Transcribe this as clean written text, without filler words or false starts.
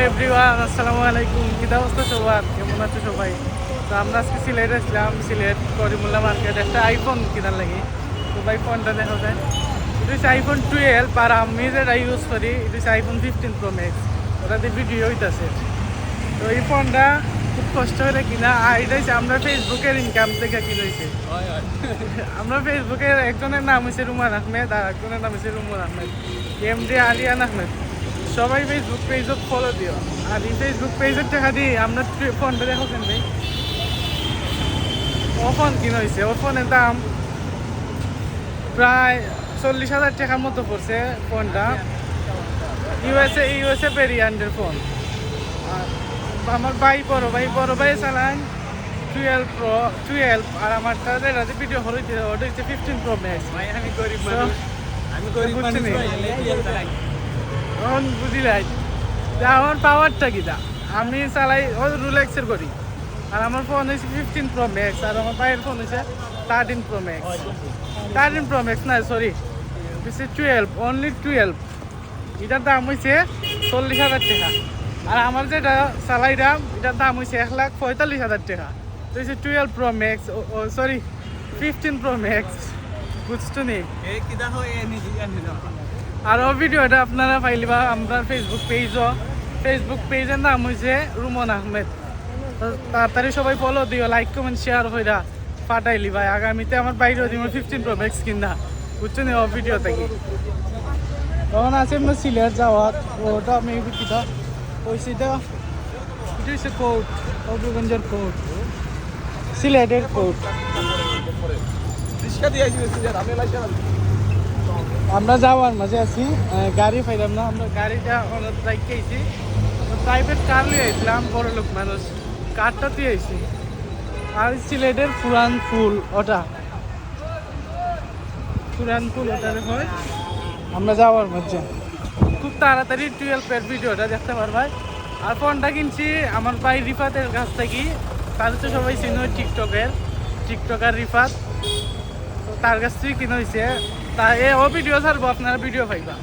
Everyone, আসসালামু আলাইকুম। কি অবস্থা সবার? কেমন আছো সবাই? তো আমরা আজকে সিলেটে আসলাম, সিলেট করিমুল্লা মার্কেট একটা আইফোন কেনার লাগি। তো ভাই ফোনটা দেখা যায়, এটা হচ্ছে আইফোন 12 আর আমি যেটা ইউজ করি এটা হচ্ছে আইফোন 15 প্রো ম্যাক্স। ওটাতে ভিডিও হইতেছে। তো এই ফোনটা খুব কষ্ট করে কিনা, আর এটা হচ্ছে আমরা ফেসবুকের ইনকাম থেকে কিনা হয়েছে। আমরা ফেসবুকের একজনের নাম হচ্ছে রুমান আহমেদ আর একজনের নাম হচ্ছে রুমন আহমেদ, এমডি আলিয়ান আহমেদ। সবাই ফেসবুক পেজত ফলো দিও। আর এই ফেসবুক পেজের টাকা দিয়ে আমরা ফোনটা দেখো কেন ভাই, ও ফোন কিনা হয়েছে। ও ফোনের দাম প্রায় 40,000 টাকার মতো পড়ছে ফোনটা। ইউএসএ ভেরিয়েন্টের ফোন। আর আমার বড় ভাই চালান 12 আর আমার তাদের ভিডিও হচ্ছে ওটা হচ্ছে 15 প্রো ম্যাক্স। ভাই আমি গরিব মানুষ, আমি গরিব মানুষ ভাই, লেডিয়াল চালাই। তখন বুঝিলাই যে আমার পাওয়ারটা কিটা। আমি চালাই ও রুলেক্সের করি, আর আমার ফোন হচ্ছে 15 প্রো ম্যাক্স, আর আমার ভাইয়ের ফোন হচ্ছে 13 প্রো ম্যাক্স। 13 প্রো ম্যাক্স না, সরি, হচ্ছে 12, অনলি 12। এটার দাম হচ্ছে 40,000 টাকা। আর আমার যেটা চালাইলাম এটার দাম হচ্ছে 1,45,000 টাকা। তো হচ্ছে 12 প্রো ম্যাক্স, ও সরি 15 প্রো ম্যাক্স, বুঝছো নি? এই কি দেখো এই নিজে জানি না। আর ও ভিডিওটা আপনারা পাইলিবা আমরা ফেসবুক পেজের নাম হয়েছে রুমন আহমেদ। তো তাড়াতাড়ি সবাই ফলো দিও, লাইক কমেন্ট শেয়ার হইরা পাঠাইলি ভাই। আগামীতে আমার বাইরে দিব 15 প্রো ম্যাক্স কিনা, বুঝছো নি? ও ভিডিও থেকে তখন আছে আমরা সিলেট যাওয়ার, ওটা আমি বিকিত ওইটা এটা হচ্ছে কোর্ট, অবগঞ্জের কোর্ট, সিলেটের কোর্ট। রিস্কা দিয়ে আইছি স্যার, আমি লাইছি না। আমরা যাওয়ার মাঝে আছি, গাড়ি পাইলাম না। আমরা গাড়িটা অনেক রাখতেছি, প্রাইভেট কার লিয়ে আইছিলাম, বড় লোক মানুষ, কারটা দিয়ে আইছি। আর সিলেটের পুরান ফুল ওটা দেখো। আমরা যাওয়ার মাঝে খুব তাড়াতাড়ি 12 ভিডিওটা দেখতে পারবাই। আর ফোনটা কিনছি আমার ভাই রিফাতের কাছ থেকে। তার তো সবাই চিনো, টিকটকার রিফাত। তো তার কাছ থেকে কিনে হয়েছে। তা ও ভিডিও ছাড়বো, আপনারা ভিডিও পাইবা।